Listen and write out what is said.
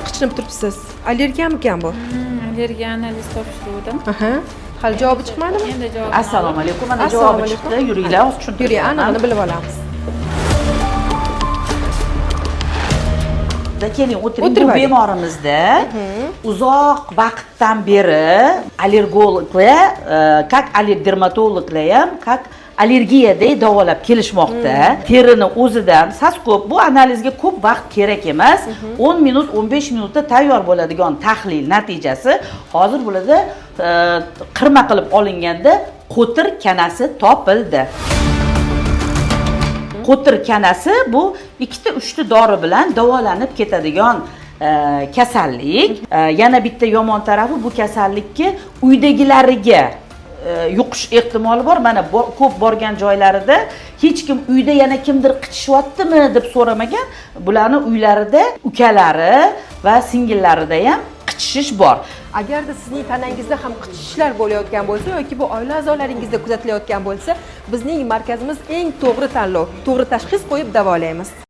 rosa qichinib turibsiz. Allergiyamikan bu? Allergiya analiz topshirdim. Aha. Hali javobi chiqmadimi? Endi javob. Assalomu alaykum. Mana Assalomu javobi alaykum. chiqdi. Yuringlar, o'z tushuntirib. Yuring, anig'ini bilib olamiz. Keling, o'tiring. Bu O'tirib oling. bemorimizda uzoq vaqtdan beri allergologlar, как dermatologlar ham, как allergiyada davolab kelishmoqda. Terini o'zidan ko'p, bu analizga ko'p vaqt kerak emas. 10 minut, 15 minutda tayyor bo'ladigan tahlil natijasi hozir bo'ladi qirma qilib olinganda qo'tir kanasi topildi. Qo'tir kanasi bu 2-3 dori bilan davolanib ketadigan kasallik. Yana bitta yomon tarafi bu kasallikka uydagilariga yuqish ehtimoli bor. Mana ko'p borgan joylarida hech kim uyda yana kimdir qichishyaptimi deb so'ramagan. Bularning uylarida ukalari va singillarida ham qichishish bor. Agarda sizning tanangizda ham qichishishlar bo'layotgan bo'lsa yoki bu oila a'zolaringizda kuzatilayotgan bo'lsa, bizning markazimiz eng to'g'ri tanlov, to'g'ri tashxis qo'yib davolaymiz.